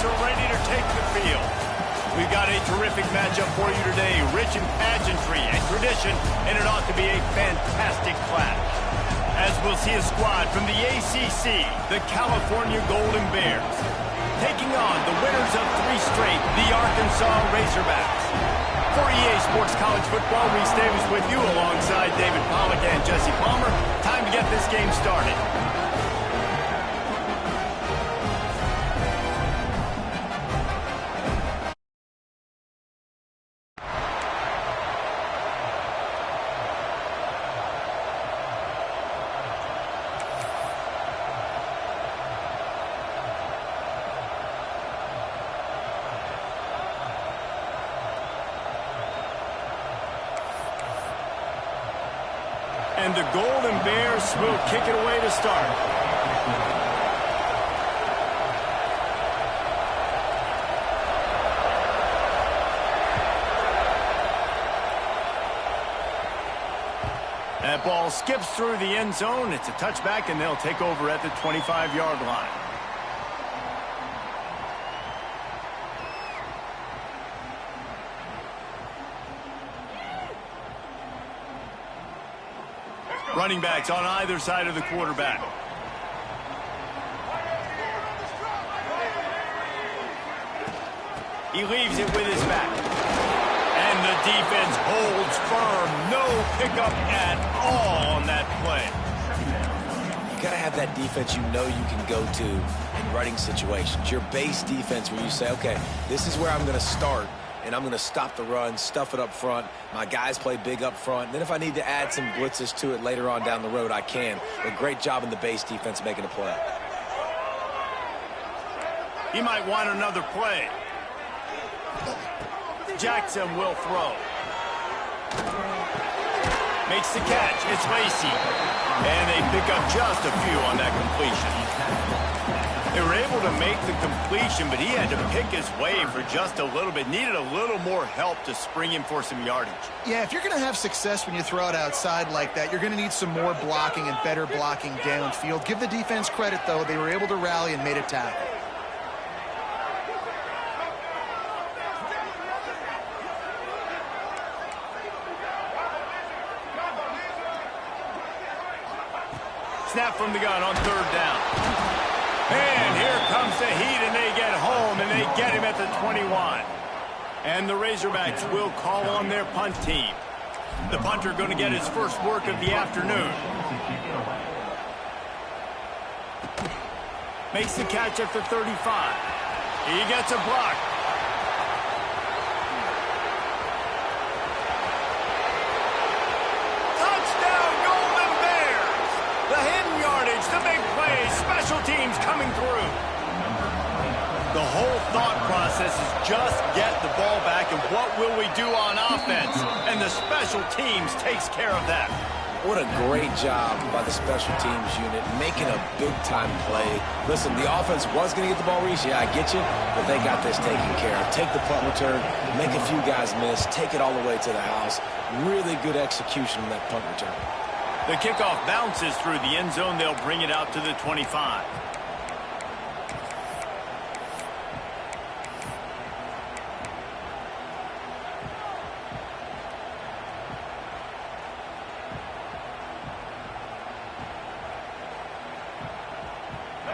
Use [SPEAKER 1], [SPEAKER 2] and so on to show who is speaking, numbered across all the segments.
[SPEAKER 1] are ready to take the field. We've got a terrific matchup for you today, rich in pageantry and tradition, and it ought to be a fantastic clash. As we'll see a squad from the ACC, the California Golden Bears, taking on the winners of 3 straight, the Arkansas Razorbacks. For EA Sports College Football, Reese Davis with you alongside David Pollack and Jesse Palmer. Time to get this game started. And the Golden Bears will kick it away to start. That ball skips through the end zone. It's a touchback, and they'll take over at the 25-yard line. Running backs on either side of the quarterback. He leaves it with his back. And the defense holds firm. No pickup at all on that play.
[SPEAKER 2] You got to have that defense you know you can go to in running situations. Your base defense where you say, okay, this is where I'm going to start. And I'm going to stop the run, stuff it up front. My guys play big up front. Then if I need to add some blitzes to it later on down the road, I can. But great job in the base defense making a play.
[SPEAKER 1] He might want another play. Jackson will throw. Makes the catch. It's Lacy. And they pick up just a few on that completion. They were able to make the completion, but he had to pick his way for just a little bit. Needed a little more help to spring him for some yardage.
[SPEAKER 3] Yeah, if you're going to have success when you throw it outside like that, you're going to need some more blocking and better blocking downfield. Give the defense credit, though. They were able to rally and made a tackle.
[SPEAKER 1] Snap from the gun on 3rd down. And here comes the heat, and they get home, and they get him at the 21. And the Razorbacks will call on their punt team. The punter going to get his first work of the afternoon. Makes the catch at the 35. He gets a block. Touchdown, Golden Bears! The hidden yardage, the big play, special teams coming through. The whole thought process is just get the ball back, and what will we do on offense? And the special teams takes care of that.
[SPEAKER 2] What a great job by the special teams unit, making a big-time play. Listen, the offense was going to get the ball, Reese. Yeah, I get you, but they got this taken care of. Take the punt return, make a few guys miss, take it all the way to the house. Really good execution on that punt return.
[SPEAKER 1] The kickoff bounces through the end zone. They'll bring it out to the 25.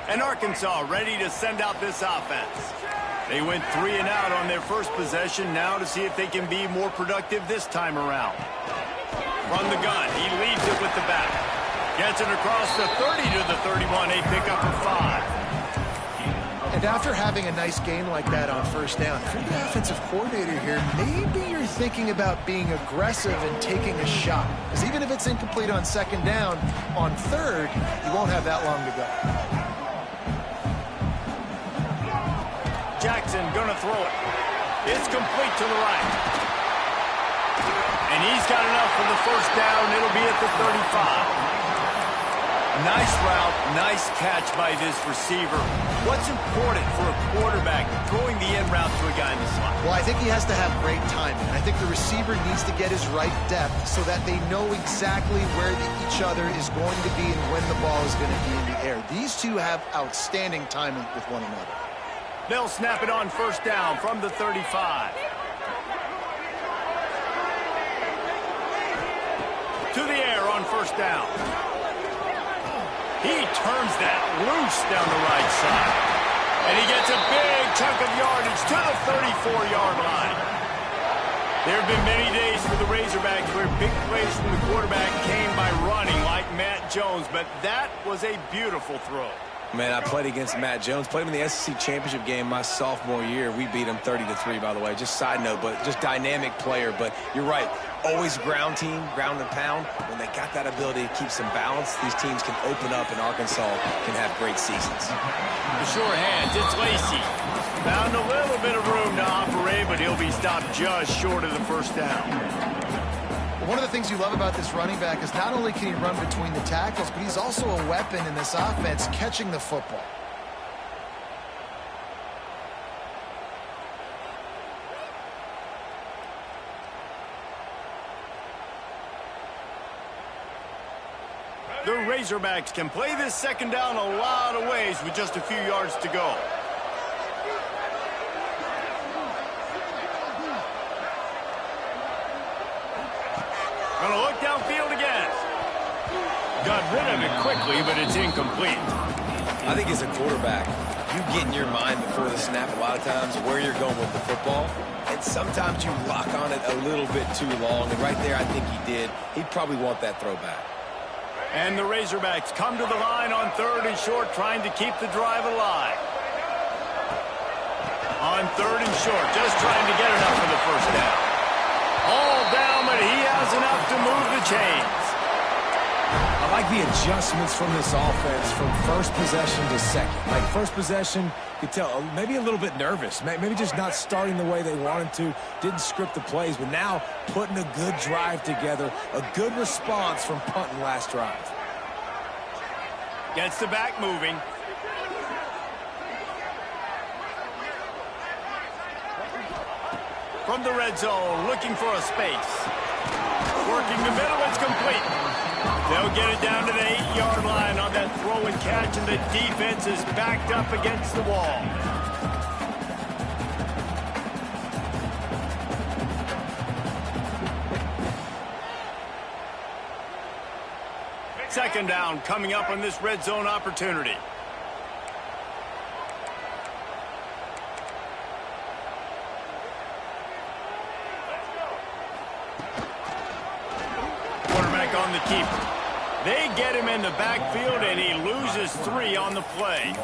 [SPEAKER 1] And Arkansas ready to send out this offense. They went 3 and out on their first possession, now to see if they can be more productive this time around. From the gun, he leads it with the back. Gets it across the 30 to the 31, a pickup of 5.
[SPEAKER 3] And after having a nice game like that on 1st down, if you're the offensive coordinator here, maybe you're thinking about being aggressive and taking a shot. Because even if it's incomplete on 2nd down, on 3rd, you won't have that long to go.
[SPEAKER 1] Jackson gonna throw it. It's complete to the right. And he's got enough for the 1st down. It'll be at the 35. Nice route, nice catch by this receiver. What's important for a quarterback throwing the end route to a guy in the slot?
[SPEAKER 3] Well, I think he has to have great timing. I think the receiver needs to get his right depth so that they know exactly where each other is going to be and when the ball is going to be in the air. These two have outstanding timing with one another.
[SPEAKER 1] They'll snap it on first down from the 35. To the air on first down. He turns that loose down the right side. And he gets a big chunk of yardage to the 34-yard line. There have been many days for the Razorbacks where big plays from the quarterback came by running like Matt Jones, but that was a beautiful throw.
[SPEAKER 2] Man, I played against Matt Jones. Played him in the SEC Championship game my sophomore year. We beat him 30-3, by the way. Just side note, but just dynamic player. But you're right. Always ground team, ground and pound. When they got that ability to keep some balance, these teams can open up, and Arkansas can have great seasons.
[SPEAKER 1] The sure hands, it's Lacey. Found a little bit of room to operate, but he'll be stopped just short of the first down.
[SPEAKER 3] One of the things you love about this running back is not only can he run between the tackles, but he's also a weapon in this offense, catching the football.
[SPEAKER 1] The Razorbacks can play this second down a lot of ways with just a few yards to go. Gonna look downfield again. Got rid of it quickly, but it's incomplete.
[SPEAKER 2] I think as a quarterback, you get in your mind before the snap a lot of times where you're going with the football, and sometimes you lock on it a little bit too long, and right there I think he did. He'd probably want that throwback.
[SPEAKER 1] And the Razorbacks come to the line on third and short, trying to keep the drive alive. On third and short, just trying to get enough for the first down. All down, but he has enough to move the chains.
[SPEAKER 2] I like the adjustments from this offense from first possession to second. Like first possession, you could tell maybe a little bit nervous. Maybe just not starting the way they wanted to. Didn't script the plays, but now putting a good drive together. A good response from punting last drive.
[SPEAKER 1] Gets the back moving. From the red zone, looking for a space. Working the middle, it's complete. They'll get it down to the 8-yard line on that throw and catch, and the defense is backed up against the wall. Second down coming up on this red zone opportunity. On the keeper. They get him in the backfield, and he loses 3 on the play.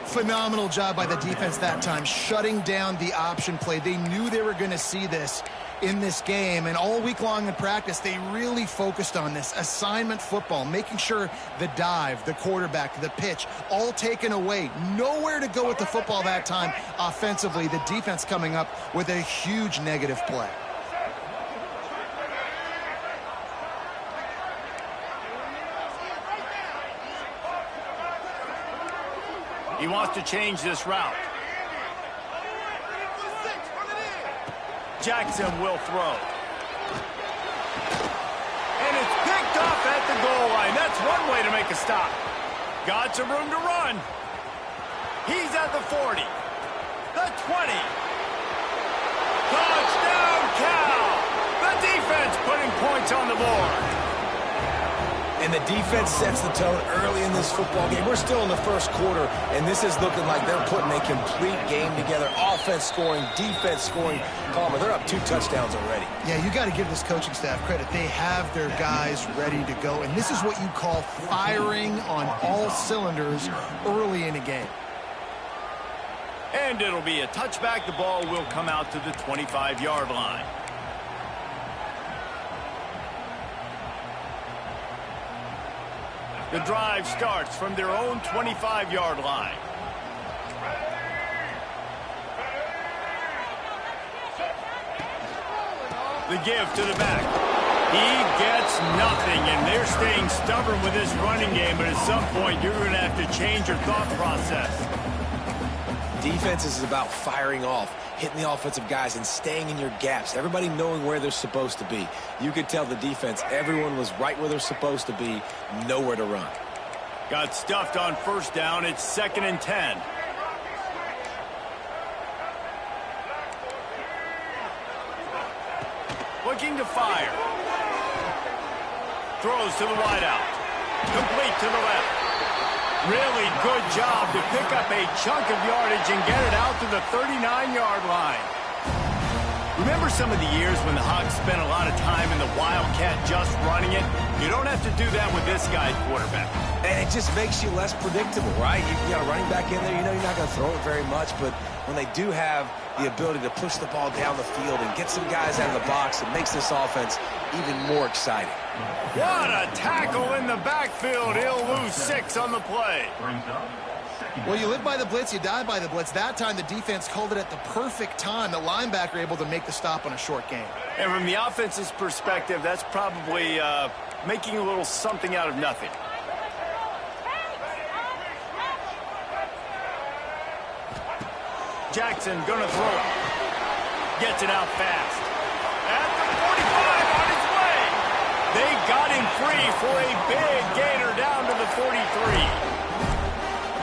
[SPEAKER 3] Phenomenal job by the defense that time, shutting down the option play. They knew they were going to see this in this game, and all week long in practice, they really focused on this assignment football, making sure the dive, the quarterback, the pitch, all taken away. Nowhere to go with the football that time offensively. The defense coming up with a huge negative play.
[SPEAKER 1] He wants to change this route. Jackson will throw. And it's picked off at the goal line. That's one way to make a stop. Got some room to run. He's at the 40. The 20. Touchdown, Cal. The defense putting points on the board.
[SPEAKER 2] And the defense sets the tone early in this football game. We're still in the first quarter, and this is looking like they're putting a complete game together. Offense scoring, defense scoring. Palmer, they're up 2 touchdowns already.
[SPEAKER 3] Yeah, you got to give this coaching staff credit. They have their guys ready to go, and this is what you call firing on all cylinders early in a game.
[SPEAKER 1] And it'll be a touchback. The ball will come out to the 25-yard line. The drive starts from their own 25-yard line. The give to the back. He gets nothing, and they're staying stubborn with this running game, but at some point you're going to have to change your thought process.
[SPEAKER 2] Defense is about firing off, hitting the offensive guys, and staying in your gaps. Everybody knowing where they're supposed to be. You could tell the defense, everyone was right where they're supposed to be, nowhere to run.
[SPEAKER 1] Got stuffed on first down. It's 2nd and 10. looking to fire. Throws to the wideout. Complete to the left. Really good job to pick up a chunk of yardage and get it out to the 39-yard line. Remember some of the years when the Hawks spent a lot of time in the Wildcat just running it? You don't have to do that with this guy's quarterback.
[SPEAKER 2] And it just makes you less predictable, right? You got a running back in there, you know you're not going to throw it very much, but when they do have the ability to push the ball down the field and get some guys out of the box, it makes this offense even more exciting.
[SPEAKER 1] What a tackle in the backfield. He'll lose 6 on the play.
[SPEAKER 3] Well, you live by the blitz, you die by the blitz. That time the defense called it at the perfect time. The linebacker able to make the stop on a short gain.
[SPEAKER 1] And from the offense's perspective, that's probably making a little something out of nothing. Jackson gonna throw it. Gets it out fast. At the 45 on his way. They got him free for a big gainer down to the 43.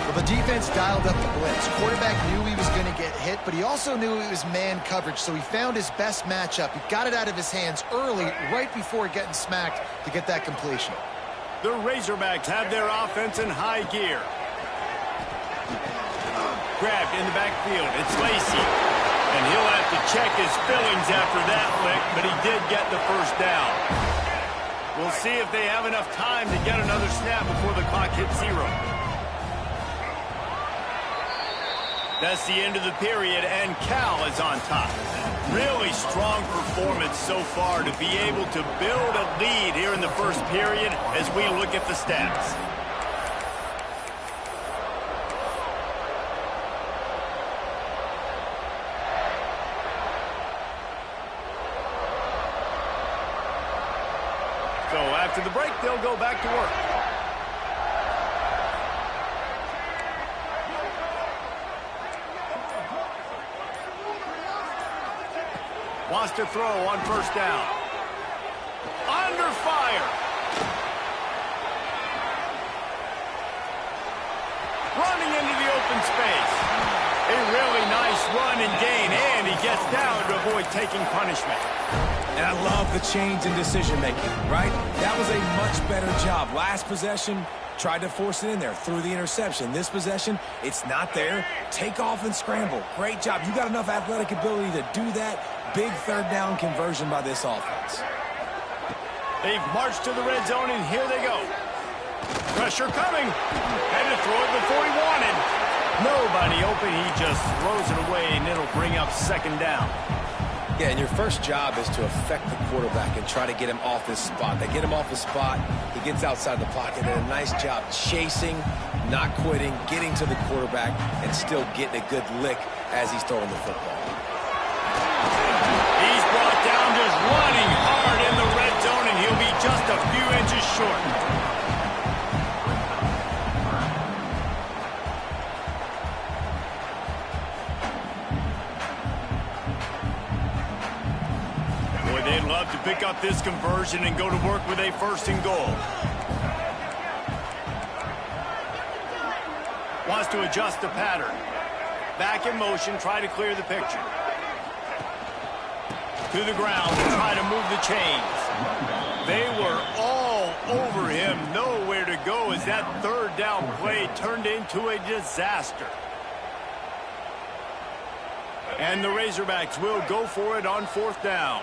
[SPEAKER 3] Well, the defense dialed up the blitz. Quarterback knew he was going to get hit, but he also knew it was man coverage, so he found his best matchup. He got it out of his hands early, right before getting smacked to get that completion.
[SPEAKER 1] The Razorbacks have their offense in high gear. Grabbed in the backfield. It's Lacy. And he'll have to check his fillings after that lick, but he did get the first down. We'll see if they have enough time to get another snap before the clock hits 0. That's the end of the period, and Cal is on top. Really strong performance so far to be able to build a lead here in the first period as we look at the stats. So after the break, they'll go back to work. Wants to throw on first down. Under fire. Running into the open space. A really nice run and gain, and he gets down to avoid taking punishment.
[SPEAKER 2] And I love the change in decision-making, right? That was a much better job. Last possession, tried to force it in there, threw the interception. This possession, it's not there. Take off and scramble. Great job. You got enough athletic ability to do that. Big third down conversion by this offense.
[SPEAKER 1] They've marched to the red zone, and here they go. Pressure coming. Had to throw it before he wanted. Nobody open. He just throws it away, and it'll bring up second down.
[SPEAKER 2] Yeah, and your first job is to affect the quarterback and try to get him off his spot. They get him off his spot. He gets outside the pocket. And a nice job chasing, not quitting, getting to the quarterback, and still getting a good lick as he's throwing the football.
[SPEAKER 1] He's brought down just running hard in the red zone, and he'll be just a few inches short. Boy, they'd love to pick up this conversion and go to work with a 1st and goal. Wants to adjust the pattern. Back in motion, try to clear the picture. To the ground and try to move the chains. They were all over him. Nowhere to go as that third down play turned into a disaster. And the Razorbacks will go for it on 4th down.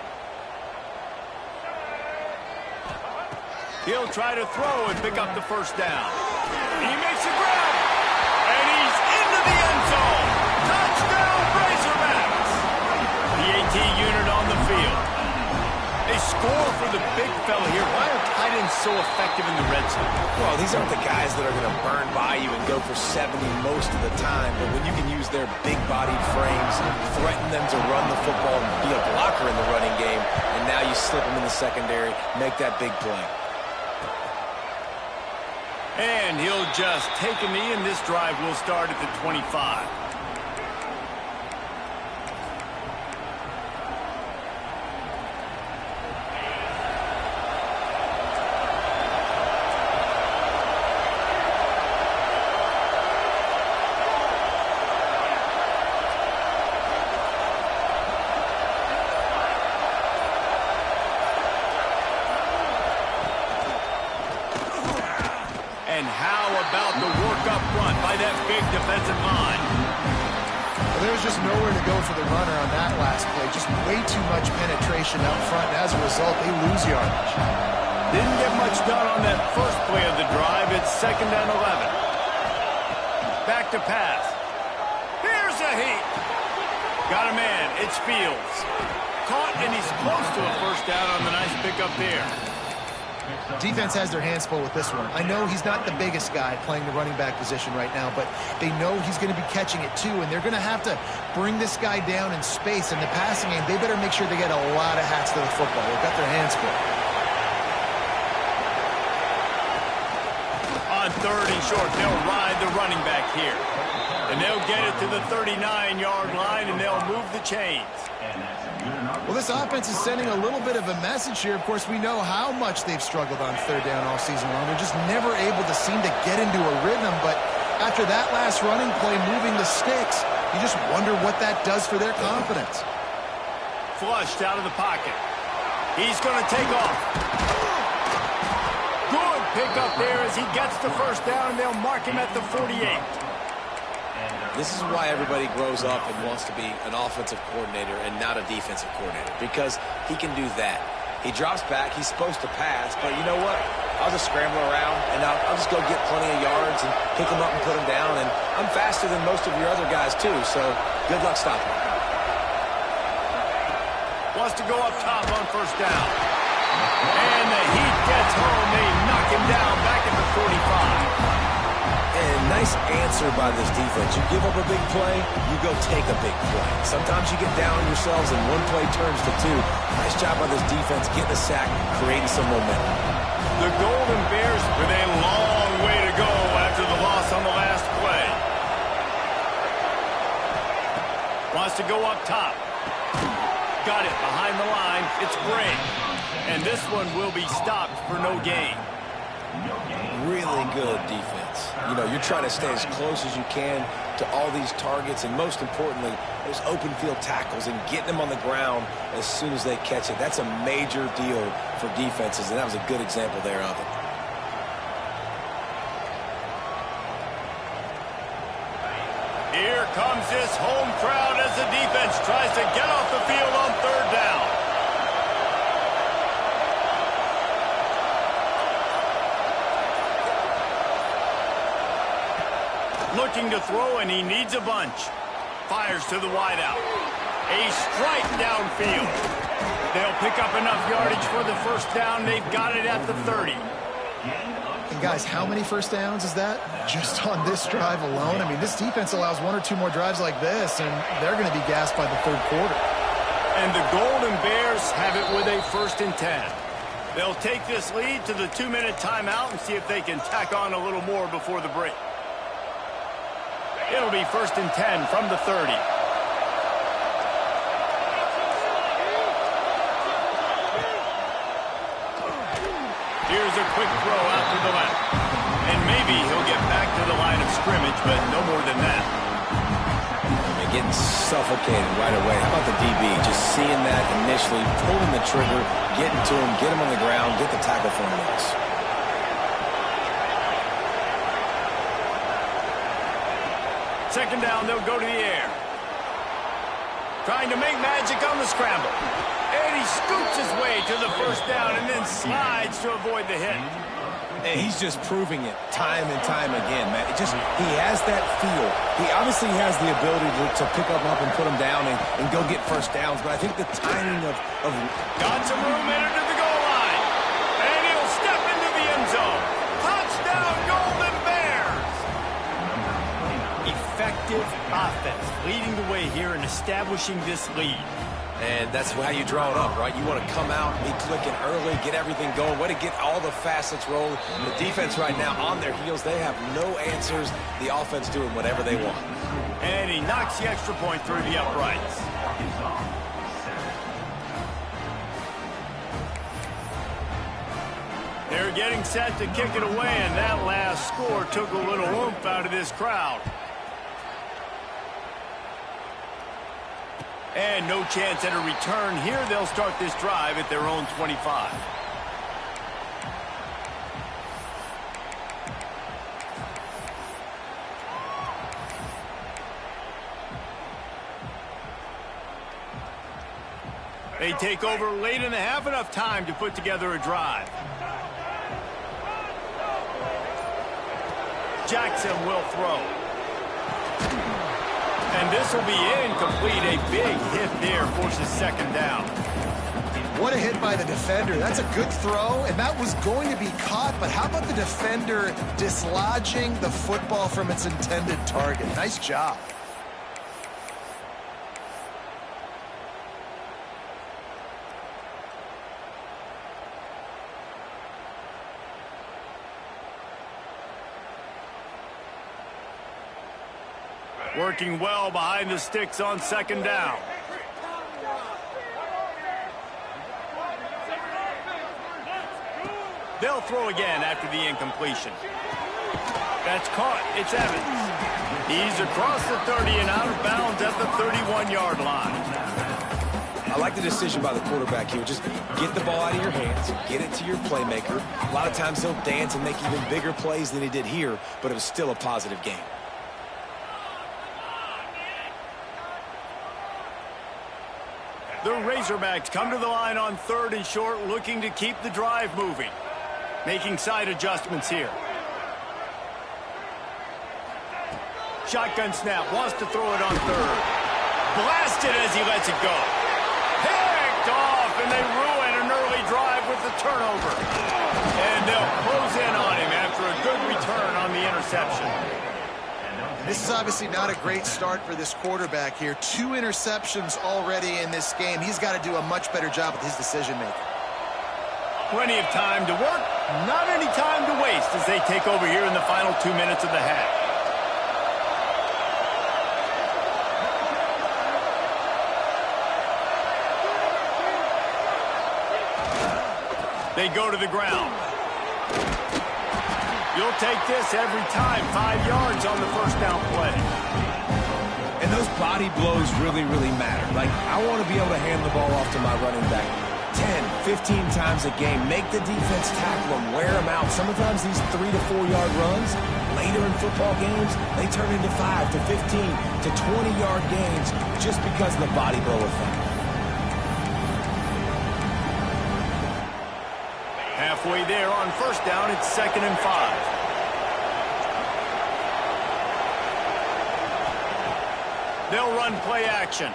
[SPEAKER 1] He'll try to throw and pick up the first down. He makes a grab. And he's into the end zone. Touchdown, Razorbacks. The AT unit on the field. They score for the big fella here. Why are tight ends so effective in the red zone?
[SPEAKER 2] Well, these aren't the guys that are going to burn by you and go for 70 most of the time. But when you can use their big-bodied frames, threaten them to run the football and be a blocker in the running game, and now you slip them in the secondary, make that big play.
[SPEAKER 1] And he'll just take a knee, and this drive will start at the 25. And how about the work up front by that big defensive line?
[SPEAKER 3] Well, there's just nowhere to go for the runner on that last play. Just way too much penetration up front, and as a result, they lose yardage.
[SPEAKER 1] Didn't get much done on that first play of the drive. It's 2nd and 11. Back to pass. Here's a heat. Got a man. It's Fields. Caught, and he's close to a first down on the nice pickup there.
[SPEAKER 3] Defense has their hands full with this one. I know he's not the biggest guy playing the running back position right now, but they know he's going to be catching it too, and they're going to have to bring this guy down in space. In the passing game, they better make sure they get a lot of hats to the football. They've got their hands full.
[SPEAKER 1] On 3rd and short, they'll ride the running back here. And they'll get it to the 39-yard line, and they'll move the chains.
[SPEAKER 3] Well, this offense is sending a little bit of a message here. Of course, we know how much they've struggled on 3rd down all season long. They're just never able to seem to get into a rhythm. But after that last running play, moving the sticks, you just wonder what that does for their confidence.
[SPEAKER 1] Flushed out of the pocket. He's going to take off. Good pickup there as he gets the first down, and they'll mark him at the 48.
[SPEAKER 2] This is why everybody grows up and wants to be an offensive coordinator and not a defensive coordinator, because he can do that. He drops back. He's supposed to pass, but you know what? I'll just scramble around, and I'll just go get plenty of yards and pick them up and put them down, and I'm faster than most of your other guys, too, so good luck stopping.
[SPEAKER 1] Wants to go up top on first down. And the Heat gets home. They knock him down back at the 45.
[SPEAKER 2] And nice answer by this defense. You give up a big play, you go take a big play. Sometimes you get down on yourselves and one play turns to two. Nice job by this defense getting a sack, creating some momentum.
[SPEAKER 1] The Golden Bears with a long way to go after the loss on the last play. Wants to go up top. Got it behind the line. It's Bray. And this one will be stopped for no gain.
[SPEAKER 2] Really good defense. You know, you're trying to stay as close as you can to all these targets, and most importantly, those open field tackles and getting them on the ground as soon as they catch it. That's a major deal for defenses, and that was a good example there of it.
[SPEAKER 1] Here comes this home crowd as the defense tries to get off the field on 3rd down. Looking to throw, and he needs a bunch. Fires to the wideout. A strike downfield. They'll pick up enough yardage for the first down. They've got it at the 30.
[SPEAKER 3] And guys, how many first downs is that? Just on this drive alone? I mean, this defense allows 1 or 2 more drives like this, and they're going to be gassed by the 3rd quarter.
[SPEAKER 1] And the Golden Bears have it with a 1st and 10. They'll take this lead to the 2-minute timeout and see if they can tack on a little more before the break. It'll be 1st and 10 from the 30. Here's a quick throw out to the left. And maybe he'll get back to the line of scrimmage, but no more than that.
[SPEAKER 2] They're getting suffocated right away. How about the DB? Just seeing that initially, pulling the trigger, getting to him, get him on the ground, get the tackle for him.
[SPEAKER 1] 2nd down, they'll go to the air. Trying to make magic on the scramble. And he scoops his way to the first down and then slides to avoid the hit.
[SPEAKER 2] And he's just proving it time and time again, man. He has that feel. He obviously has the ability to pick up and put him down and go get first downs, but I think the timing of
[SPEAKER 1] got some room entered to the goal line. And he'll step into the end zone. Touchdown, Golden Bears! Effective offense leading the way here and establishing this lead.
[SPEAKER 2] And that's how you draw it up, right? You want to come out, be clicking early, get everything going, way to get all the facets rolling. The defense right now on their heels, they have no answers. The offense doing whatever they want.
[SPEAKER 1] And he knocks the extra point through the uprights. They're getting set to kick it away, and that last score took a little oomph out of this crowd. And no chance at a return here. They'll start this drive at their own 25. They take over late in the half, enough time to put together a drive. Jackson will throw. And this will be incomplete. A big hit there forces second down.
[SPEAKER 3] What a hit by the defender. That's a good throw, and that was going to be caught, but how about the defender dislodging the football from its intended target? Nice job.
[SPEAKER 1] Working well behind the sticks on second down. They'll throw again after the incompletion. That's caught. It's Evans. He's across the 30 and out of bounds at the 31-yard line.
[SPEAKER 2] I like the decision by the quarterback here. Just get the ball out of your hands, get it to your playmaker. A lot of times he'll dance and make even bigger plays than he did here, but it was still a positive game.
[SPEAKER 1] The Razorbacks come to the line on 3rd and short, looking to keep the drive moving. Making side adjustments here. Shotgun snap, wants to throw it on 3rd. Blasted as he lets it go. Picked off, and they ruin an early drive with the turnover. And they'll close in on him after a good return on the interception.
[SPEAKER 3] This is obviously not a great start for this quarterback here. 2 interceptions already in this game. He's got to do a much better job with his decision-making.
[SPEAKER 1] Plenty of time to work, not any time to waste as they take over here in the final 2 minutes of the half. They go to the ground. You'll take this every time. 5 yards on the first down play.
[SPEAKER 2] And those body blows really, really matter. Like, I want to be able to hand the ball off to my running back 10, 15 times a game. Make the defense tackle them, wear them out. Sometimes these 3 to 4 yard runs, later in football games, they turn into 5 to 15 to 20-yard gains just because of the body blow effect.
[SPEAKER 1] Halfway there on first down, it's 2nd and 5. They'll run play action.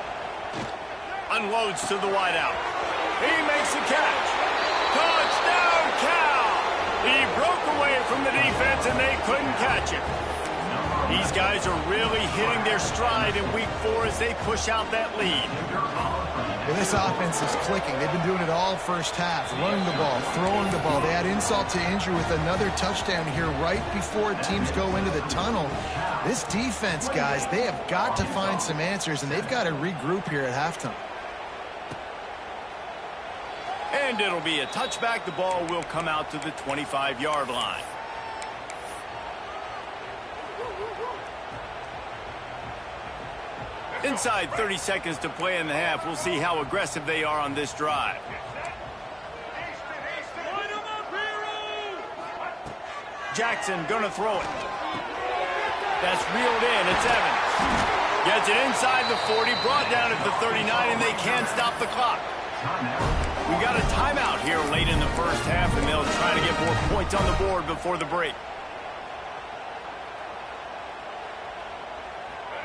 [SPEAKER 1] Unloads to the wideout. He makes the catch. Touchdown, Cal! He broke away from the defense and they couldn't catch him. These guys are really hitting their stride in week 4 as they push out that lead.
[SPEAKER 3] Well, this offense is clicking. They've been doing it all first half. Running the ball, throwing the ball. They add insult to injury with another touchdown here right before teams go into the tunnel. This defense, guys, they have got to find some answers, and they've got to regroup here at halftime.
[SPEAKER 1] And it'll be a touchback. The ball will come out to the 25-yard line. Inside 30 seconds to play in the half. We'll see how aggressive they are on this drive. Jackson gonna throw it. That's reeled in. It's Evans. Gets it inside the 40, brought down at the 39, and they can't stop the clock. We got a timeout here late in the first half, and they'll try to get more points on the board before the break.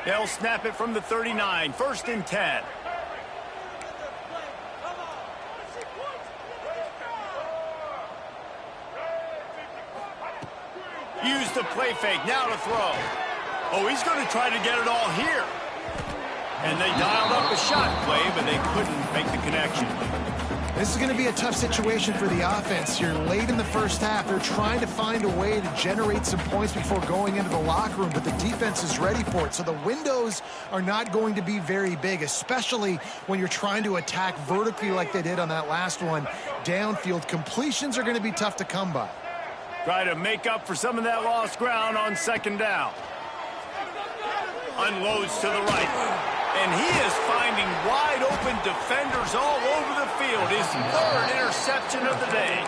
[SPEAKER 1] They'll snap it from the 39, 1st and 10. Use the play fake, now to throw. Oh, he's going to try to get it all here. And they dialed up a shot play, but they couldn't make the connection.
[SPEAKER 3] This is going to be a tough situation for the offense here late in the first half. They're trying to find a way to generate some points before going into the locker room, but the defense is ready for it. So the windows are not going to be very big, especially when you're trying to attack vertically like they did on that last one. Downfield completions are going to be tough to come by.
[SPEAKER 1] Try to make up for some of that lost ground on 2nd down. Unloads to the right. And he is finding wide-open defenders all over the field. His 3rd interception of the day.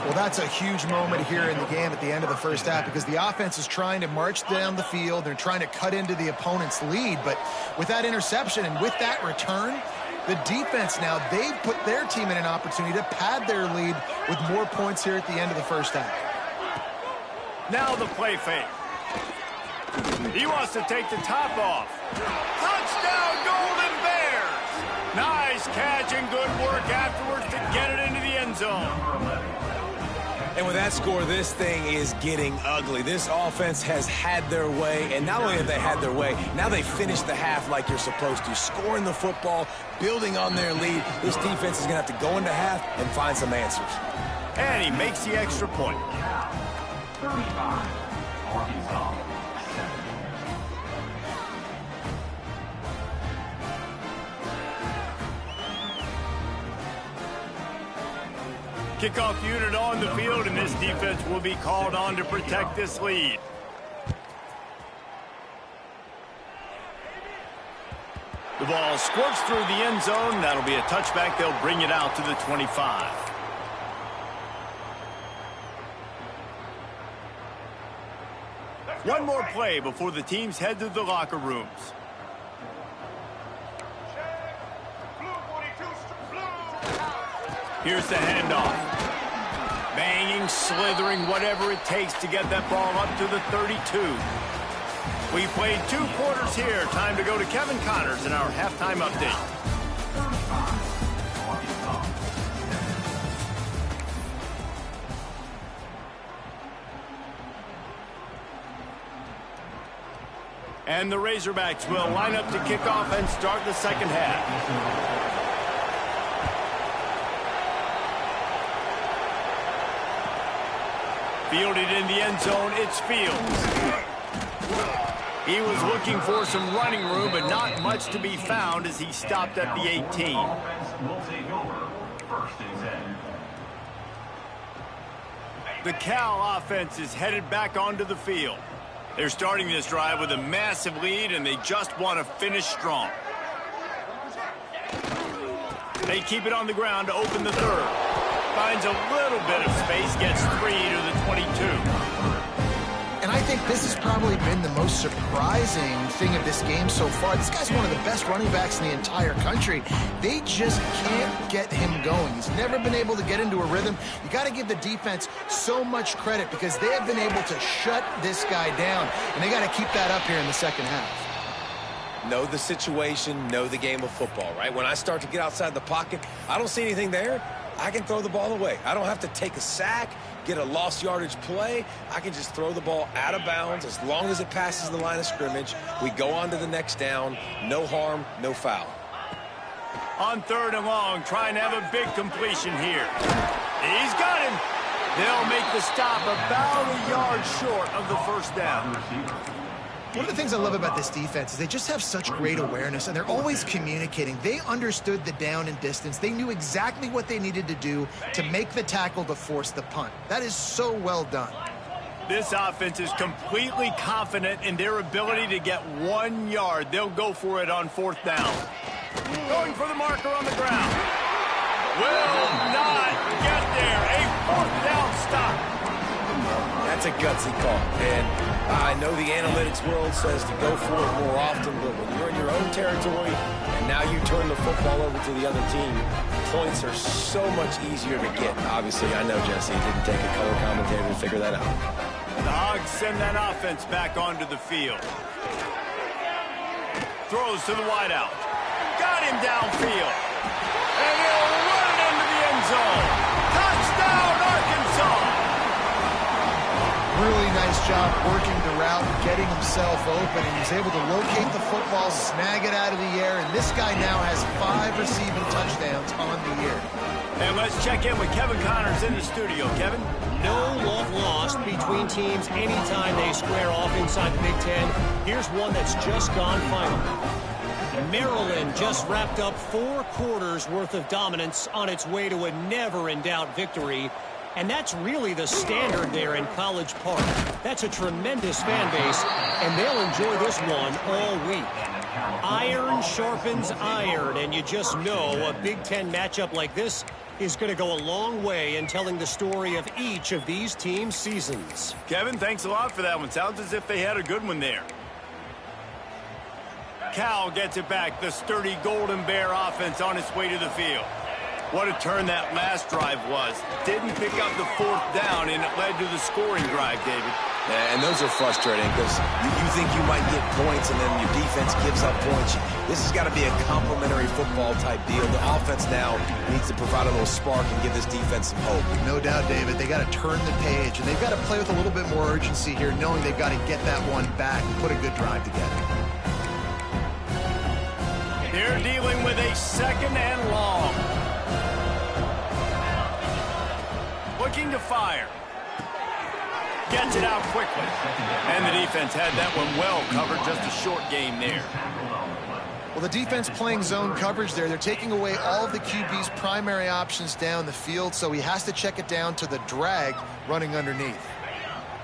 [SPEAKER 3] Well, that's a huge moment here in the game at the end of the first half because the offense is trying to march down the field. They're trying to cut into the opponent's lead. But with that interception and with that return, The defense now, they've put their team in an opportunity to pad their lead with more points here at the end of the first half.
[SPEAKER 1] Now the play fake. He wants to take the top off. Touchdown, Golden Bears! Nice catch and good work afterwards to get it into the end zone.
[SPEAKER 2] And with that score, this thing is getting ugly. This offense has had their way, and not only have they had their way, now they finished the half like you're supposed to, scoring the football, building on their lead. This defense is going to have to go into half and find some answers.
[SPEAKER 1] And he makes the extra point.
[SPEAKER 4] 35, Arkansas.
[SPEAKER 1] Kickoff unit on the field, and this defense will be called on to protect this lead. The ball squirts through the end zone. That'll be a touchback. They'll bring it out to the 25. One more play before the teams head to the locker rooms. Here's the handoff. Banging, slithering, whatever it takes to get that ball up to the 32. We played 2 quarters here. Time to go to Kevin Connors in our halftime update. And the Razorbacks will line up to kick off and start the second half. Fielded in the end zone, it's Fields. He was looking for some running room, but not much to be found as he stopped at the 18. The Cal offense is headed back onto the field. They're starting this drive with a massive lead, and they just want to finish strong. They keep it on the ground to open the third. Finds a little bit of space, gets 3 to the 22.
[SPEAKER 3] And I think this has probably been the most surprising thing of this game so far. This guy's one of the best running backs in the entire country. They just can't get him going. He's never been able to get into a rhythm. You got to give the defense so much credit because they have been able to shut this guy down, and they got to keep that up here in the second half.
[SPEAKER 2] Know the situation, know the game of football, right? When I start to get outside the pocket, I don't see anything there. I can throw the ball away. I don't have to take a sack, get a lost yardage play. I can just throw the ball out of bounds as long as it passes the line of scrimmage. We go on to the next down. No harm, no foul.
[SPEAKER 1] On 3rd and long, trying to have a big completion here. He's got him. They'll make the stop about a yard short of the first down.
[SPEAKER 3] One of the things I love about this defense is they just have such great awareness, and they're always communicating. They understood the down and distance. They knew exactly what they needed to do to make the tackle to force the punt. That is so well done.
[SPEAKER 1] This offense is completely confident in their ability to get 1 yard. They'll go for it on 4th down. Going for the marker on the ground. Will not get there. A 4th down stop.
[SPEAKER 2] That's a gutsy call. And I know the analytics world says to go for it more often, but when you're in your own territory and now you turn the football over to the other team, points are so much easier to get. Obviously, I know, Jesse, it didn't take a color commentator to figure that out.
[SPEAKER 1] The Hogs send that offense back onto the field. Throws to the wideout. Got him downfield. And he'll run it into the end zone. Touchdown, Arkansas!
[SPEAKER 3] Really nice job working the route, getting himself open, and he's able to locate the football, snag it out of the air, and this guy now has 5 receiving touchdowns on the year.
[SPEAKER 1] And let's check in with Kevin Connors in the studio. Kevin?
[SPEAKER 5] No love lost between teams anytime they square off inside the Big Ten. Here's one that's just gone final. Maryland just wrapped up 4 quarters worth of dominance on its way to a never-in-doubt victory. And that's really the standard there in College Park. That's a tremendous fan base, and they'll enjoy this one all week. Iron sharpens iron, and you just know a Big Ten matchup like this is going to go a long way in telling the story of each of these teams' seasons.
[SPEAKER 1] Kevin, thanks a lot for that one. Sounds as if they had a good one there. Cal gets it back. The sturdy Golden Bear offense on its way to the field. What a turn that last drive was. Didn't pick up the 4th down, and it led to the scoring drive, David.
[SPEAKER 2] Yeah, and those are frustrating because you think you might get points and then your defense gives up points. This has got to be a complementary football type deal. The offense now needs to provide a little spark and give this defense some hope.
[SPEAKER 3] No doubt, David. They got to turn the page, and they've got to play with a little bit more urgency here, knowing they've got to get that one back and put a good drive together.
[SPEAKER 1] They're dealing with a 2nd and long. Looking to fire. Gets it out quickly. And the defense had that one well covered. Just a short game there.
[SPEAKER 3] Well, the defense playing zone coverage there. They're taking away all of the QB's primary options down the field, so he has to check it down to the drag running underneath.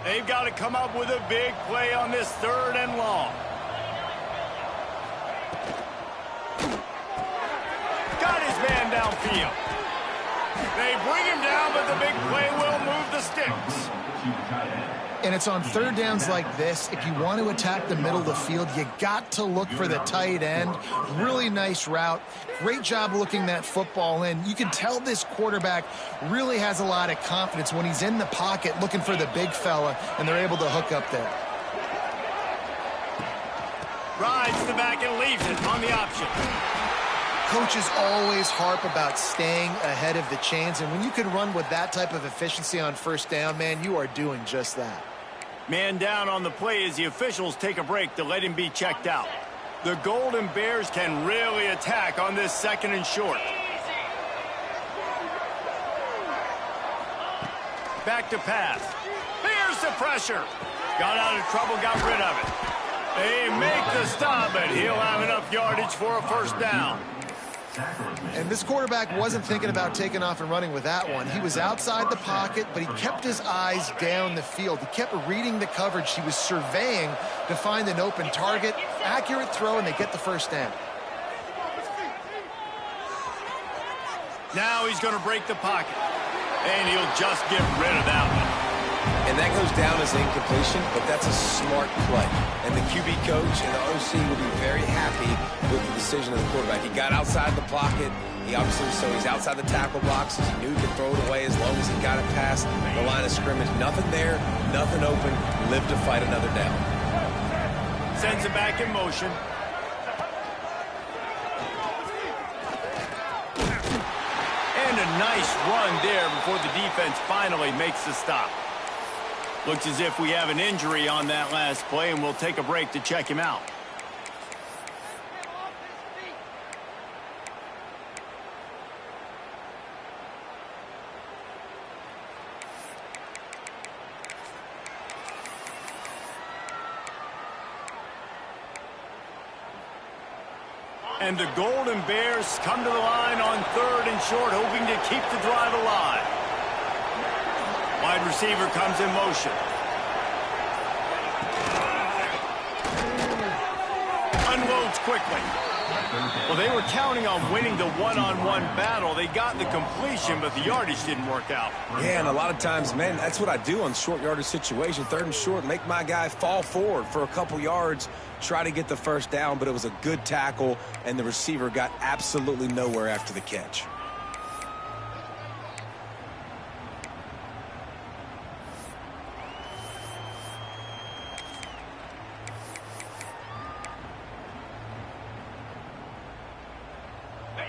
[SPEAKER 1] They've got to come up with a big play on this 3rd and long. Got his man downfield. They bring him down, but the big play will move the sticks.
[SPEAKER 3] And it's on 3rd downs like this. If you want to attack the middle of the field, you got to look for the tight end. Really nice route. Great job looking that football in. You can tell this quarterback really has a lot of confidence when he's in the pocket looking for the big fella, and they're able to hook up there.
[SPEAKER 1] Rides the back and leaves it on the option.
[SPEAKER 3] Coaches always harp about staying ahead of the chains, and when you can run with that type of efficiency on 1st down, man, you are doing just that.
[SPEAKER 1] Man down on the play as the officials take a break to let him be checked out. The Golden Bears can really attack on this 2nd and short. Back to pass. Here's the pressure. Got out of trouble, got rid of it. They make the stop, but he'll have enough yardage for a 1st down.
[SPEAKER 3] And this quarterback wasn't thinking about taking off and running with that one. He was outside the pocket, but he kept his eyes down the field. He kept reading the coverage. He was surveying to find an open target. Accurate throw, and they get the 1st down.
[SPEAKER 1] Now he's going to break the pocket, and he'll just get rid of that one.
[SPEAKER 2] And that goes down as an incompletion, but that's a smart play. And the QB coach and the OC will be very happy with the decision of the quarterback. He got outside the pocket. He obviously, so he's outside the tackle boxes. He knew he could throw it away as long as he got it past the line of scrimmage. Nothing there, nothing open. Live to fight another down.
[SPEAKER 1] Sends it back in motion. And a nice run there before the defense finally makes the stop. Looks as if we have an injury on that last play, and we'll take a break to check him out. And the Golden Bears come to the line on 3rd and short, hoping to keep the drive alive. Wide receiver comes in motion. Unloads quickly. Well, they were counting on winning the one-on-one battle. They got the completion, but the yardage didn't work out.
[SPEAKER 2] Yeah, and a lot of times, man, that's what I do on short yardage situation. 3rd and short, make my guy fall forward for a couple yards, try to get the 1st down, but it was a good tackle, and the receiver got absolutely nowhere after the catch.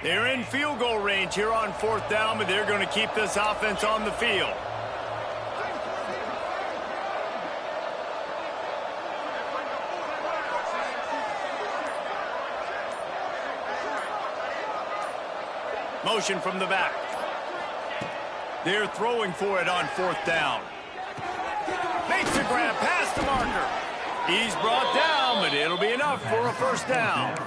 [SPEAKER 1] They're in field goal range here on 4th down, but they're going to keep this offense on the field. Motion from the back. They're throwing for it on 4th down. Makes a grab past the marker. He's brought down, but it'll be enough for a 1st down.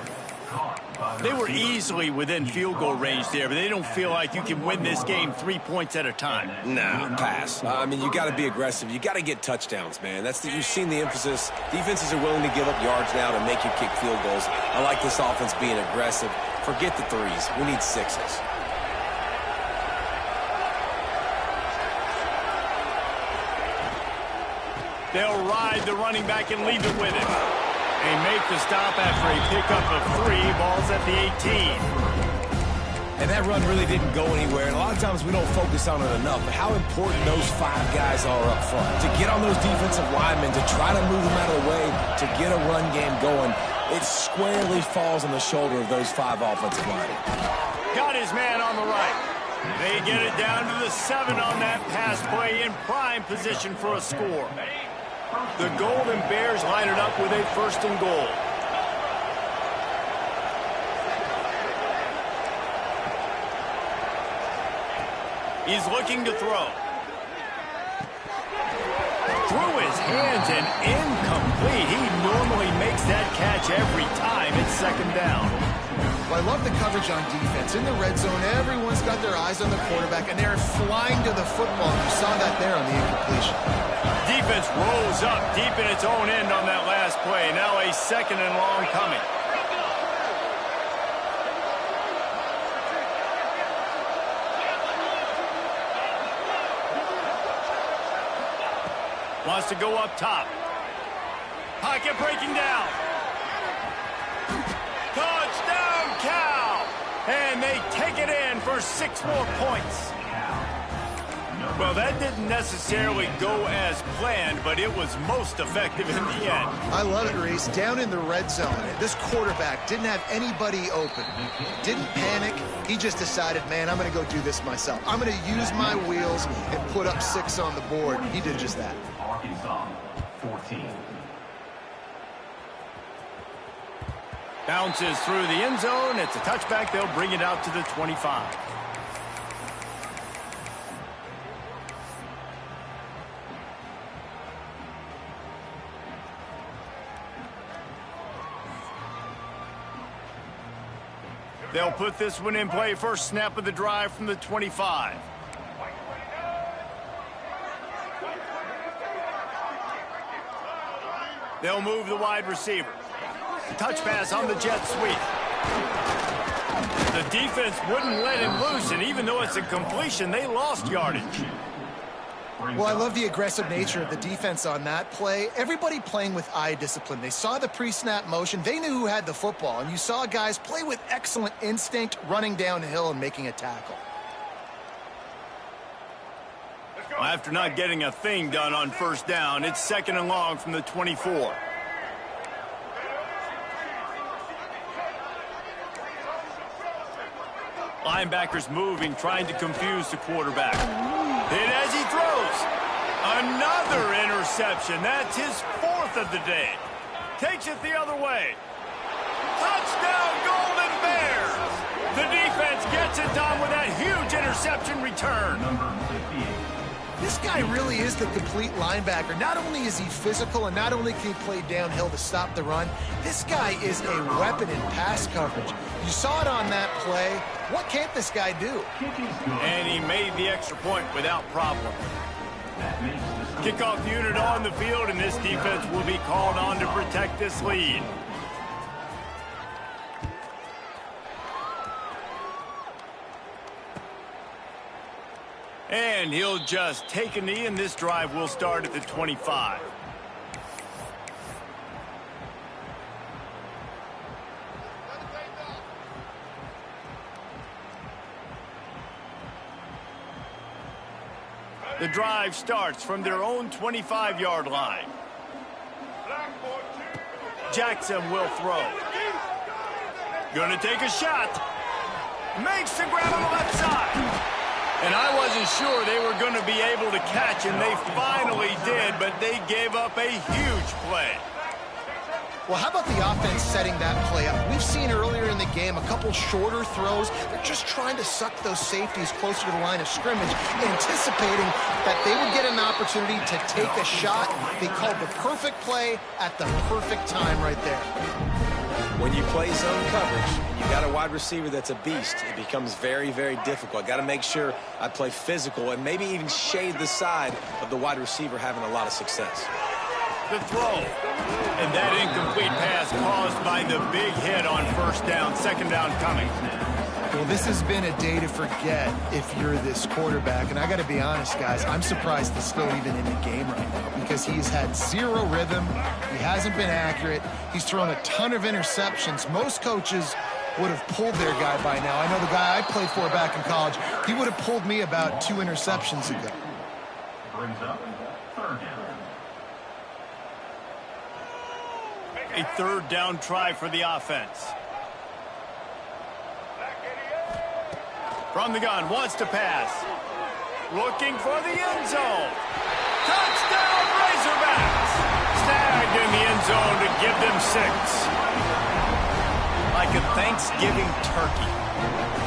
[SPEAKER 1] They were easily within field goal range there, but they don't feel like you can win this game 3 points at a time.
[SPEAKER 2] Nah, pass. I mean, you got to be aggressive. You got to get touchdowns, man. You've seen the emphasis. Defenses are willing to give up yards now to make you kick field goals. I like this offense being aggressive. Forget the 3s. We need 6s.
[SPEAKER 1] They'll ride the running back and leave it with him. They make the stop after a pickup of 3. Ball's at the 18.
[SPEAKER 2] And that run really didn't go anywhere. And a lot of times we don't focus on it enough. But how important those 5 guys are up front. To get on those defensive linemen, to try to move them out of the way, to get a run game going, it squarely falls on the shoulder of those 5 offensive linemen.
[SPEAKER 1] Got his man on the right. They get it down to the 7 on that pass play in prime position for a score. The Golden Bears line it up with a 1st and goal. He's looking to throw. Through his hands and incomplete. He normally makes that catch every time. It's 2nd down.
[SPEAKER 3] Well, I love the coverage on defense. In the red zone, everyone's got their eyes on the quarterback, and they're flying to the football. You saw that there on the incompletion.
[SPEAKER 1] Defense rolls up deep in its own end on that last play. Now a 2nd and long coming. Wants to go up top. Pocket breaking down. Touchdown, Cal! And they take it in for 6 more points. Well, that didn't necessarily go as planned, but it was most effective in the end.
[SPEAKER 3] I love it, Reese. Down in the red zone, this quarterback didn't have anybody open. Didn't panic. He just decided, man, I'm going to go do this myself. I'm going to use my wheels and put up 6 on the board. He did just that.
[SPEAKER 4] Arkansas, 14.
[SPEAKER 1] Bounces through the end zone. It's a touchback. They'll bring it out to the 25. They'll put this one in play. First snap of the drive from the 25. They'll move the wide receiver. Touch pass on the jet sweep. The defense wouldn't let him loose, and even though it's a completion, they lost yardage.
[SPEAKER 3] Well, I love the aggressive nature of the defense on that play. Everybody playing with eye discipline. They saw the pre-snap motion. They knew who had the football, and you saw guys play with excellent instinct, running downhill and making a tackle.
[SPEAKER 1] After not getting a thing done on 1st down, it's 2nd and long from the 24. Linebackers moving, trying to confuse the quarterback. Hit as he throws. Another interception. That's his 4th of the day. Takes it the other way. Touchdown, Golden Bears! The defense gets it done with that huge interception return.
[SPEAKER 3] This guy really is the complete linebacker. Not only is he physical and not only can he play downhill to stop the run, this guy is a weapon in pass coverage. You saw it on that play. What can't this guy do?
[SPEAKER 1] And he made the extra point without problem. Kickoff unit on the field, and this defense will be called on to protect this lead. And he'll just take a knee, and this drive will start at the 25. The drive starts from their own 25-yard line. Jackson will throw. Gonna take a shot. Makes the grab on the left side. And I wasn't sure they were going to be able to catch, and they finally did, but they gave up a huge play.
[SPEAKER 3] Well, how about the offense setting that play up? We've seen earlier in the game a couple shorter throws. They're just trying to suck those safeties closer to the line of scrimmage, anticipating that they would get an opportunity to take a shot. They called the perfect play at the perfect time right there.
[SPEAKER 2] When you play zone coverage, you got a wide receiver that's a beast. It becomes very, very difficult. I got to make sure I play physical and maybe even shade the side of the wide receiver having a lot of success.
[SPEAKER 1] The throw. And that incomplete pass caused by the big hit on 1st down. 2nd down coming.
[SPEAKER 3] Well, this has been a day to forget if you're this quarterback. And I got to be honest, guys, I'm surprised he's still even in the game right now because he's had zero rhythm. He hasn't been accurate. He's thrown a ton of interceptions. Most coaches would have pulled their guy by now. I know the guy I played for back in college, he would have pulled me about 2 interceptions ago.
[SPEAKER 4] Brings up third down.
[SPEAKER 1] A third down try for the offense. From the gun, wants to pass. Looking for the end zone. Touchdown, Razorbacks! Snagged in the end zone to give them 6. Like a Thanksgiving turkey.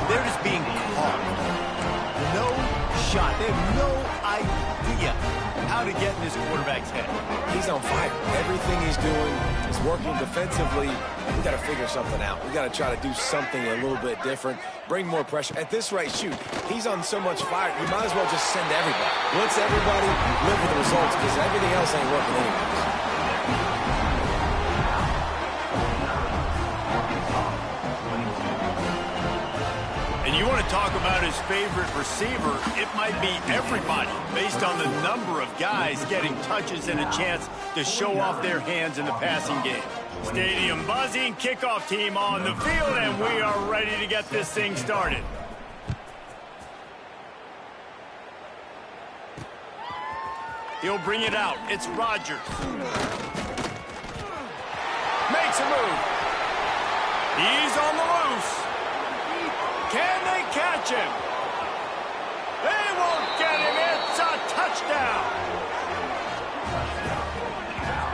[SPEAKER 1] They're just being caught. No shot. They have no idea how to get in this quarterback's head.
[SPEAKER 2] He's on fire. Everything he's doing is working defensively. We got to figure something out. We got to try to do something a little bit different. Bring more pressure. At this rate, shoot, he's on so much fire, you might as well just send everybody. Blitz everybody, live with the results, because everything else ain't working anyways.
[SPEAKER 1] And you want to talk about his favorite receiver, it might be everybody, based on the number of guys getting touches and a chance to show off their hands in the passing game. Stadium buzzing, kickoff team on the field, and we are ready to get this thing started. He'll bring it out. It's Rodgers. Makes a move. He's on the loose. Can they catch him? They won't get him. It's a touchdown.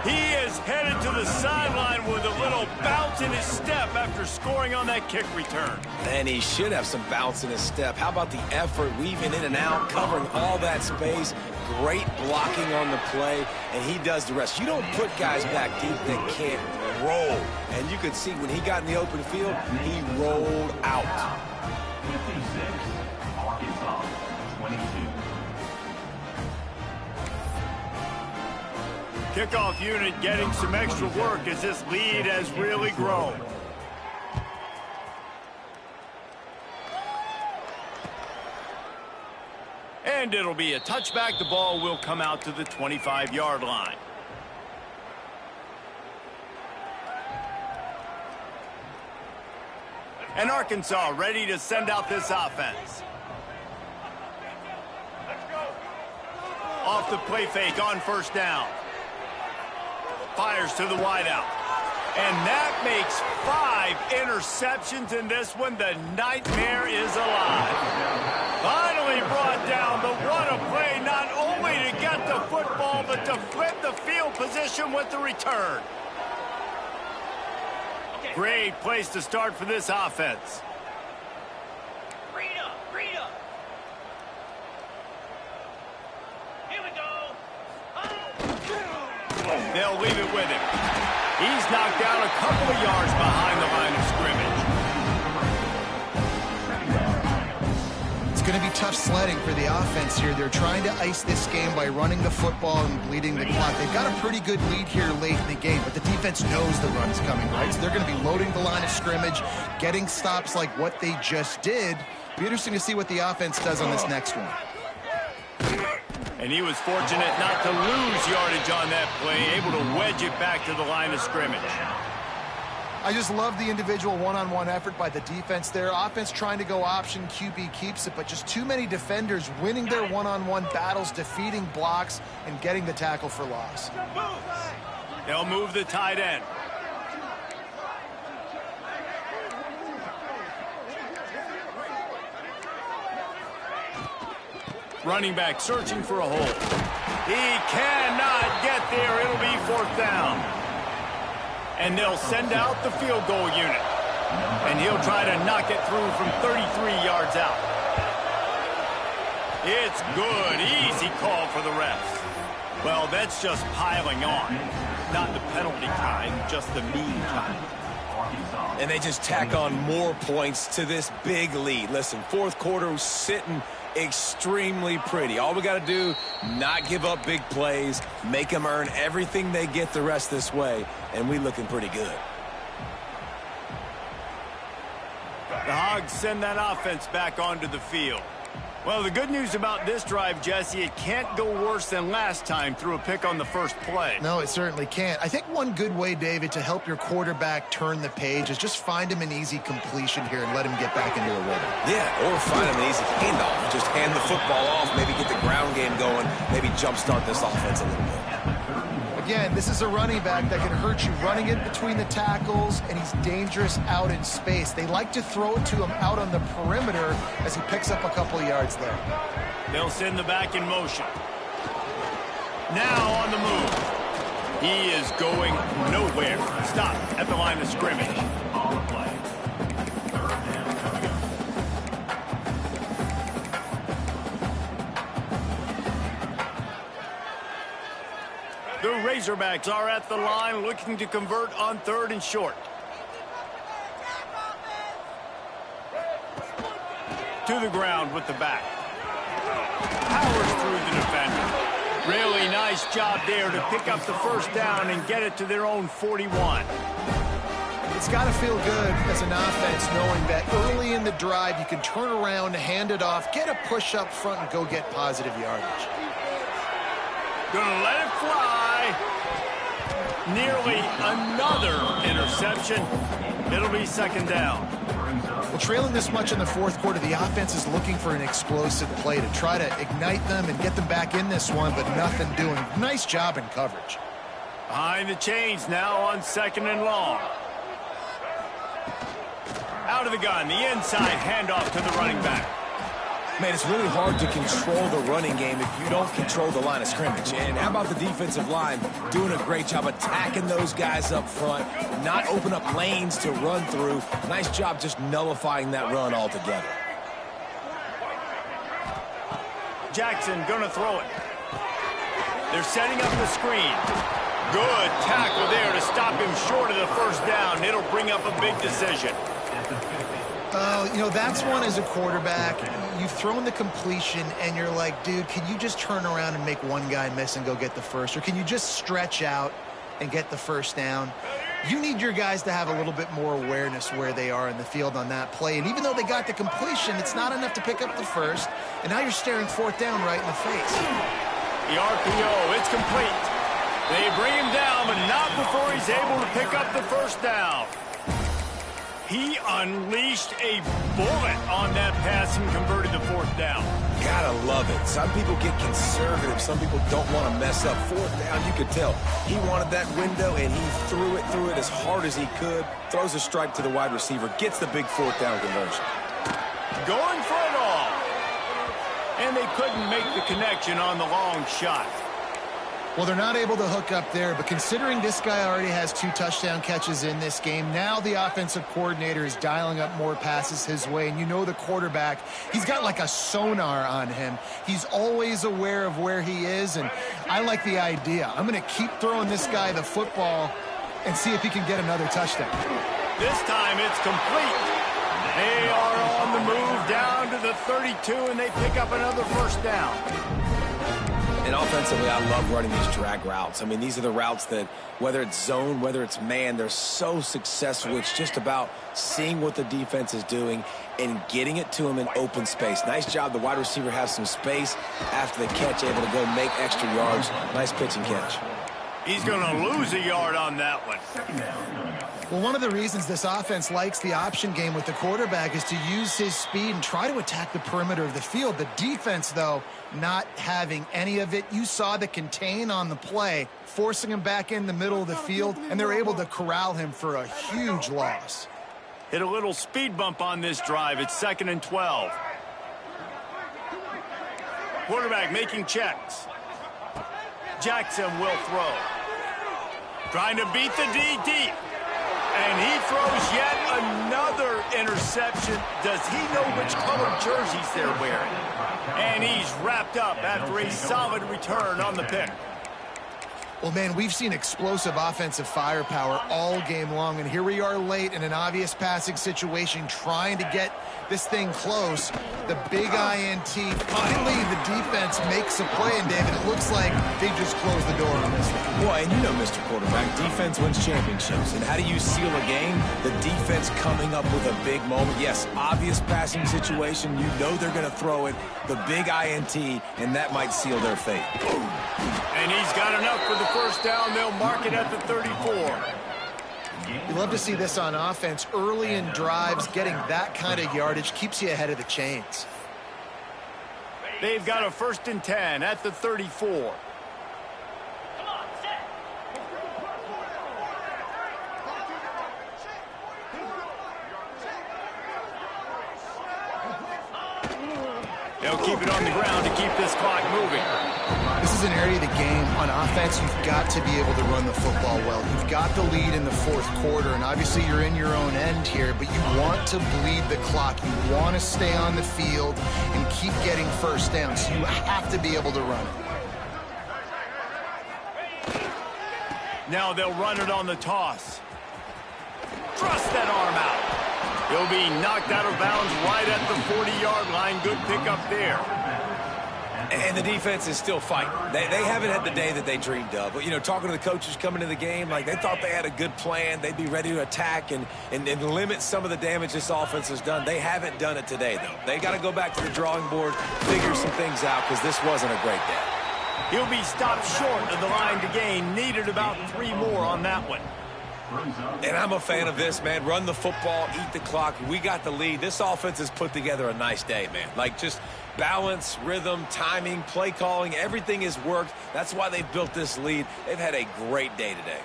[SPEAKER 1] He is headed to the sideline with a little bounce in his step after scoring on that kick return.
[SPEAKER 2] And he should have some bounce in his step. How about the effort, weaving in and out, covering all that space, great blocking on the play, and he does the rest. You don't put guys back deep that can't roll. And you could see when he got in the open field, he rolled out.
[SPEAKER 4] 56, Arkansas, 22.
[SPEAKER 1] Kickoff unit getting some extra work as this lead has really grown. And it'll be a touchback. The ball will come out to the 25-yard line. And Arkansas ready to send out this offense. Off the play fake on first down. Fires to the wideout. And that makes 5 interceptions in this one. The nightmare is alive. Finally brought down, but what a play, not only to get the football, but to flip the field position with the return. Great place to start for this offense.
[SPEAKER 6] Rita. Here we go.
[SPEAKER 1] They'll leave it with him. He's knocked down a couple of yards behind the line of scrimmage.
[SPEAKER 3] It's going to be tough sledding for the offense here. They're trying to ice this game by running the football and bleeding the clock. They've got a pretty good lead here late in the game, but the defense knows the run's coming, right? So they're going to be loading the line of scrimmage, getting stops like what they just did. Be interesting to see what the offense does on this next one.
[SPEAKER 1] And he was fortunate not to lose yardage on that play, able to wedge it back to the line of scrimmage.
[SPEAKER 3] I just love the individual one-on-one effort by the defense there. Offense trying to go option, QB keeps it, but just too many defenders winning their one-on-one battles, defeating blocks, and getting the tackle for loss.
[SPEAKER 1] They'll move the tight end. Running back searching for a hole. He cannot get there. It'll be 4th down. And they'll send out the field goal unit. And he'll try to knock it through from 33 yards out. It's good. Easy call for the refs. Well, that's just piling on. Not the penalty kind, just the mean kind.
[SPEAKER 2] And they just tack on more points to this big lead. Listen, 4th quarter was sitting extremely pretty. All we got to do, not give up big plays, make them earn everything they get the rest this way, and we looking pretty good.
[SPEAKER 1] The Hogs send that offense back onto the field. Well, the good news about this drive, Jesse, it can't go worse than last time through a pick on the first play.
[SPEAKER 3] No, it certainly can't. I think one good way, David, to help your quarterback turn the page is just find him an easy completion here and let him get back into a rhythm.
[SPEAKER 2] Yeah, or find him an easy handoff. Just hand the football off, maybe get the ground game going, maybe jumpstart this offense a little bit.
[SPEAKER 3] Again, this is a running back that can hurt you running it between the tackles, and he's dangerous out in space. They like to throw it to him out on the perimeter as he picks up a couple of yards there.
[SPEAKER 1] They'll send the back in motion. Now on the move. He is going nowhere. Stop at the line of scrimmage.
[SPEAKER 4] On the play.
[SPEAKER 1] The Razorbacks are at the line looking to convert on 3rd and short. To the ground with the back. Powers through the defender. Really nice job there to pick up the first down and get it to their own 41.
[SPEAKER 3] It's got to feel good as an offense knowing that early in the drive you can turn around, hand it off, get a push up front, and go get positive yardage.
[SPEAKER 1] Gonna let it fly. Nearly another interception. It'll be 2nd down.
[SPEAKER 3] Well, trailing this much in the 4th quarter, the offense is looking for an explosive play to try to ignite them and get them back in this one, but nothing doing. Nice job in coverage.
[SPEAKER 1] Behind the chains now on 2nd and long. Out of the gun, the inside handoff to the running back.
[SPEAKER 2] Man, it's really hard to control the running game if you don't control the line of scrimmage. And how about the defensive line doing a great job attacking those guys up front, not open up lanes to run through. Nice job just nullifying that run altogether.
[SPEAKER 1] Jackson gonna throw it. They're setting up the screen. Good tackle there to stop him short of the first down. It'll bring up a big decision.
[SPEAKER 3] You know, that's one as a quarterback. You've thrown the completion, and you're like, dude, can you just turn around and make one guy miss and go get the first? Or can you just stretch out and get the first down? You need your guys to have a little bit more awareness where they are in the field on that play. And even though they got the completion, it's not enough to pick up the first. And now you're staring 4th down right in the face.
[SPEAKER 1] The RPO, it's complete. They bring him down, but not before he's able to pick up the first down. He unleashed a bullet on that pass and converted the 4th down.
[SPEAKER 2] Gotta love it. Some people get conservative. Some people don't want to mess up. 4th down, you could tell. He wanted that window, and he threw it as hard as he could. Throws a strike to the wide receiver. Gets the big 4th down conversion.
[SPEAKER 1] Going for it all. And they couldn't make the connection on the long shot.
[SPEAKER 3] Well, they're not able to hook up there, but considering this guy already has 2 touchdown catches in this game, now the offensive coordinator is dialing up more passes his way, and you know the quarterback, he's got like a sonar on him. He's always aware of where he is, and I like the idea. I'm going to keep throwing this guy the football and see if he can get another touchdown.
[SPEAKER 1] This time it's complete. They are on the move down to the 32, and they pick up another first down.
[SPEAKER 2] And offensively, I love running these drag routes. I mean, these are the routes that, whether it's zone, whether it's man, they're so successful. It's just about seeing what the defense is doing and getting it to him in open space. Nice job. The wide receiver has some space after the catch, able to go make extra yards. Nice pitch and catch.
[SPEAKER 1] He's going to lose a yard on that one.
[SPEAKER 3] Well, one of the reasons this offense likes the option game with the quarterback is to use his speed and try to attack the perimeter of the field. The defense, though, not having any of it. You saw the contain on the play, forcing him back in the middle of the field, and they're able to corral him for a huge loss.
[SPEAKER 1] Hit a little speed bump on this drive. It's 2nd and 12. Quarterback making checks. Jackson will throw. Trying to beat the D deep. And he throws yet another interception. Does he know which colored jerseys they're wearing? And he's wrapped up after a solid return on the pick.
[SPEAKER 3] Well, man, we've seen explosive offensive firepower all game long, and here we are late in an obvious passing situation trying to get this thing close. The big INT, finally the defense makes a play, and David, it looks like they just closed the door on this one.
[SPEAKER 2] Boy, and you know, Mr. Quarterback, defense wins championships. And how do you seal a game? The defense coming up with a big moment. Yes, obvious passing situation. You know they're going to throw it. The big INT, and that might seal their fate.
[SPEAKER 1] And he's got enough for the first down. They'll mark it at the 34.
[SPEAKER 3] You love to see this on offense. Early in drives, getting that kind of yardage keeps you ahead of the chains.
[SPEAKER 1] They've got a 1st and 10 at the 34.
[SPEAKER 6] Come on, set.
[SPEAKER 1] They'll keep it on the ground to keep this clock moving.
[SPEAKER 3] This is an area of the game. On offense, you've got to be able to run the football well. You've got the lead in the 4th quarter, and obviously you're in your own end here, but you want to bleed the clock. You want to stay on the field and keep getting first down, so you have to be able to run it.
[SPEAKER 1] Now they'll run it on the toss. Thrust that arm out. He'll be knocked out of bounds right at the 40-yard line. Good pickup there.
[SPEAKER 2] And the defense is still fighting. They haven't had the day that they dreamed of. But, you know, talking to the coaches coming into the game, like they thought they had a good plan. They'd be ready to attack and limit some of the damage this offense has done. They haven't done it today, though. They got to go back to the drawing board, figure some things out, because this wasn't a great day.
[SPEAKER 1] He'll be stopped short of the line to gain. Needed about 3 more on that one.
[SPEAKER 2] And I'm a fan of this, man. Run the football, eat the clock. We got the lead. This offense has put together a nice day, man. Like, just balance, rhythm, timing, play calling, everything has worked. That's why they've built this lead. They've had a great day today.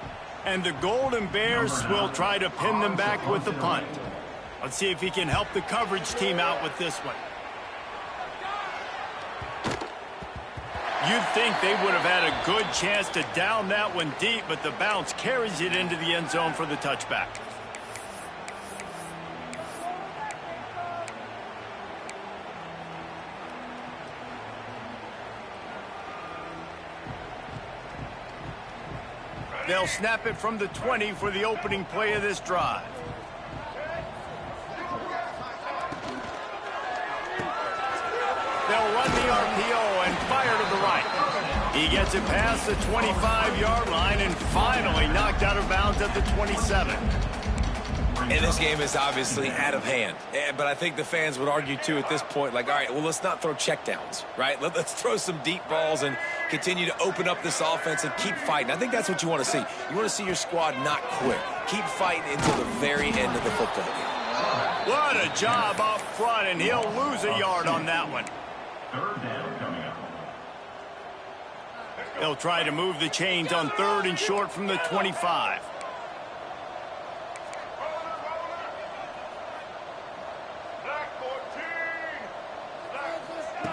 [SPEAKER 1] And the Golden Bears will try to pin them back with the punt. Let's see if he can help the coverage team out with this one. You'd think they would have had a good chance to down that one deep, but the bounce carries it into the end zone for the touchback. They'll snap it from the 20 for the opening play of this drive. They'll run the RPO and fire to the right. He gets it past the 25-yard line and finally knocked out of bounds at the 27.
[SPEAKER 2] And this game is obviously out of hand. But I think the fans would argue, too, at this point, like, all right, well, let's not throw checkdowns, right? Let's throw some deep balls and continue to open up this offense and keep fighting. I think that's what you want to see. You want to see your squad not quit. Keep fighting until the very end of the football game.
[SPEAKER 1] What a job up front, and he'll lose a yard on that one.
[SPEAKER 4] 3rd down coming up.
[SPEAKER 1] They'll try to move the chains on 3rd and short from the 25.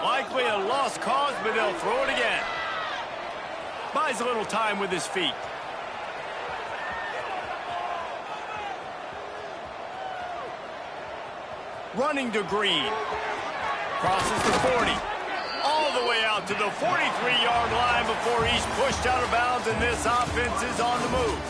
[SPEAKER 1] Likely a lost cause, but they'll throw it again. Buys a little time with his feet. Running to Green. Crosses the 40. All the way out to the 43-yard line before he's pushed out of bounds, and this offense is on the move.